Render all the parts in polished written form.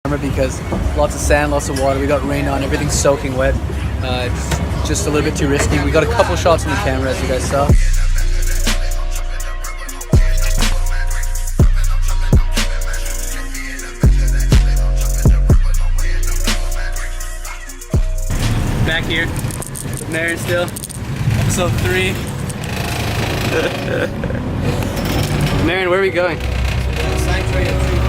because lots of sand, lots of water. We got rain on, everything's soaking wet. It's just a little bit too risky. We got a couple shots on the camera, as you guys saw. Back here, MARIN still, episode 3. MARIN, where are we going? Sanctuary of Truth.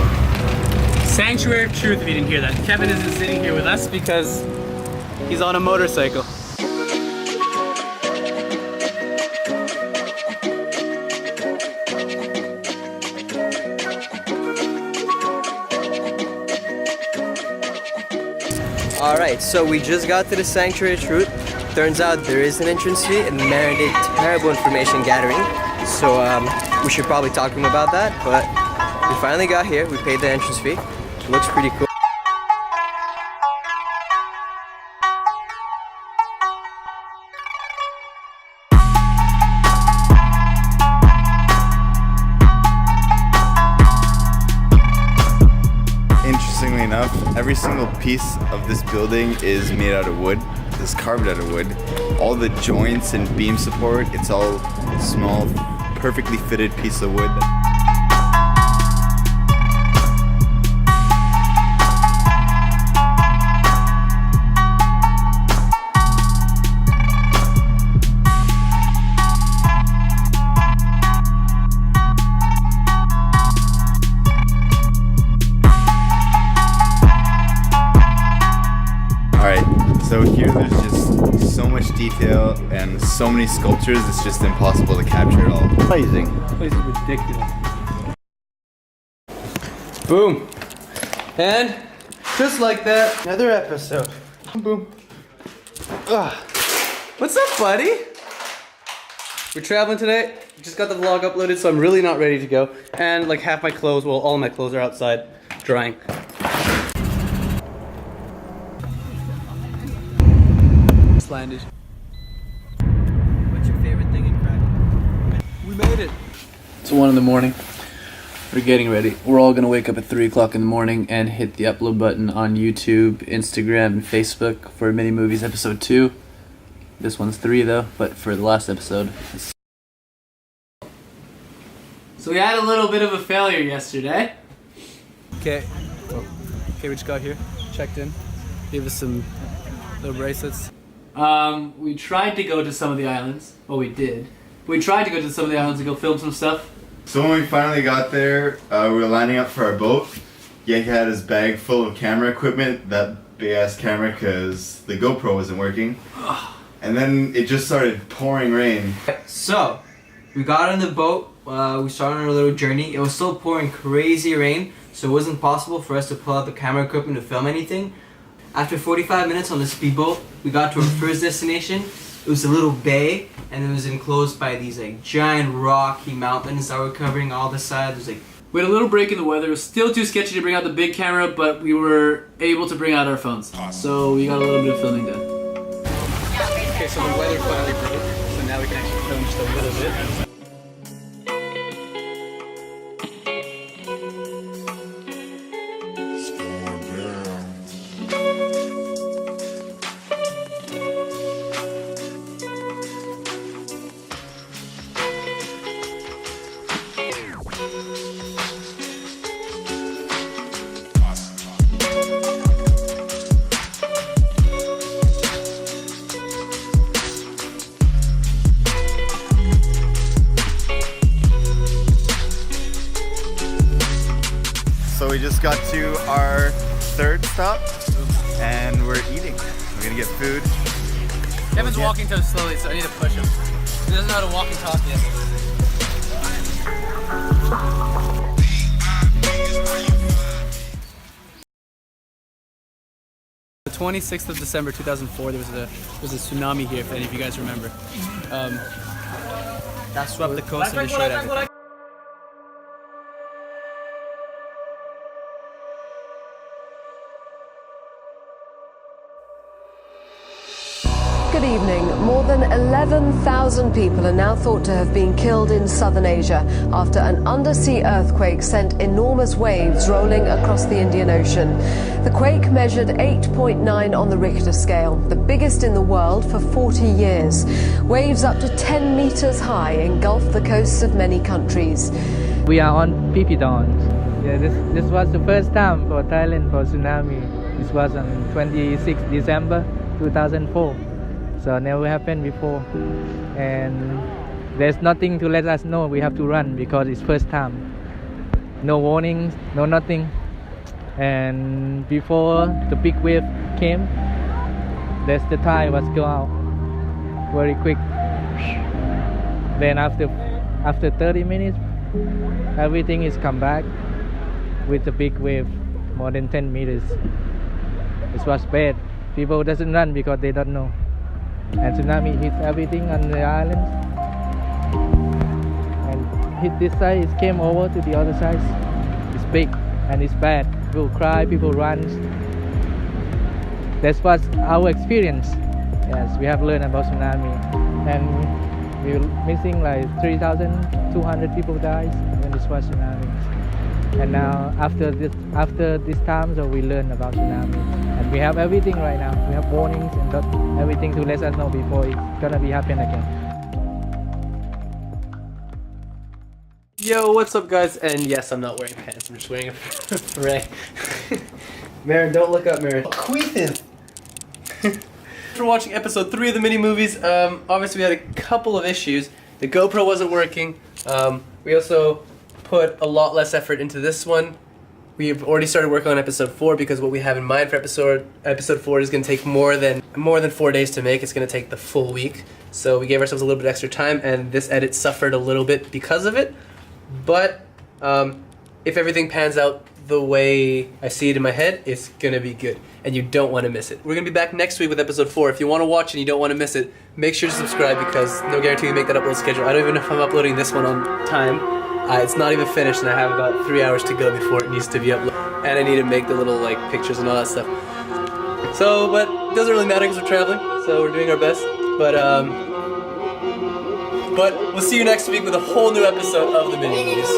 Sanctuary of Truth, if you didn't hear that. Kevin isn't sitting here with us because he's on a motorcycle. Alright, so we just got to the Sanctuary of Truth. Turns out there is an entrance fee and MARIN did terrible information gathering. So we should probably talk to him about that, but we finally got here. We paid the entrance fee. It looks pretty cool. Interestingly enough, every single piece of this building is made out of wood. It's carved out of wood. All the joints and beam support, it's all small, perfectly fitted piece of wood. So here there's just so much detail and so many sculptures, it's just impossible to capture it all. Amazing. This place is ridiculous. Boom. And just like that, another episode. Boom. Ugh. What's up, buddy? We're traveling today. Just got the vlog uploaded, so I'm really not ready to go. And like half my clothes, well, all my clothes are outside drying. Landed. What's your favorite thing in Krakow? We made it. It's 1 in the morning. We're getting ready. We're all gonna wake up at 3 o'clock in the morning and hit the upload button on YouTube, Instagram, and Facebook for Mini Movies episode 2. This one's 3 though, but for the last episode. So we had a little bit of a failure yesterday. Okay. Okay, we just got here, checked in, gave us some little bracelets. We tried to go to some of the islands. Well, we did. We tried to go to some of the islands and go film some stuff. So when we finally got there, we were lining up for our boat. YAHYA had his bag full of camera equipment, that big ass camera, because the GoPro wasn't working. And then it just started pouring rain. So, we got on the boat, we started our little journey. It was still pouring crazy rain, so it wasn't possible for us to pull out the camera equipment to film anything. After 45 minutes on the speedboat, we got to our first destination. It was a little bay, and it was enclosed by these like giant rocky mountains that were covering all the sides. We had a little break in the weather. It was still too sketchy to bring out the big camera, but we were able to bring out our phones. So we got a little bit of filming done. Okay, so the weather finally broke, so now we can actually film just a little bit. So we just got to our 3rd stop and we're eating. We're gonna get food. Kevin's walking too slowly, so I need to push him. He doesn't know how to walk and talk yet. The 26th of December 2004, there was a tsunami here, if any of you guys remember. That swept the coast and destroyed everything. Good evening. More than 11,000 people are now thought to have been killed in southern Asia after an undersea earthquake sent enormous waves rolling across the Indian Ocean. The quake measured 8.9 on the Richter scale, the biggest in the world for 40 years. Waves up to 10 meters high engulfed the coasts of many countries. We are on Pipidon. Yeah, this was the first time for Thailand for tsunami. This was on 26 December 2004. So never happened before, and there's nothing to let us know we have to run because it's first time. No warnings, no nothing. And before the big wave came, the tide was go out very quick. Then after 30 minutes, everything is come back with the big wave, more than 10 meters. It was bad. People doesn't run because they don't know. And tsunami hit everything on the islands and hit this side. It came over to the other side. It's big and it's bad. People cry, people run. That was our experience. Yes, we have learned about tsunami, and we were missing like 3,200 people died when this was tsunami. And now after this time, so we learn about tsunami, and we have everything right now. We have warnings and everything to let us know before it's gonna be happen again. Yo, what's up, guys? And yes, I'm not wearing pants. I'm just wearing a beret. Marin, don't look up, Marin. Queefing. For watching episode 3 of the mini movies. Obviously we had a couple of issues. The GoPro wasn't working. We also put a lot less effort into this one. We've already started working on episode 4 because what we have in mind for episode 4 is going to take more than 4 days to make. It's going to take the full week. So we gave ourselves a little bit extra time, and this edit suffered a little bit because of it. But if everything pans out the way I see it in my head, it's going to be good. And you don't want to miss it. We're going to be back next week with episode 4. If you want to watch and you don't want to miss it, make sure to subscribe because no guarantee we make that upload schedule. I don't even know if I'm uploading this one on time. It's not even finished, and I have about 3 hours to go before it needs to be uploaded. And I need to make the little like pictures and all that stuff. So, but it doesn't really matter because we're traveling, so we're doing our best. But we'll see you next week with a whole new episode of the mini movies.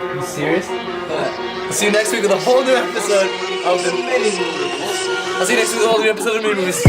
Are you serious? We'll see you next week with a whole new episode of the mini movies. I'll see you next week with a whole new episode of the mini movies.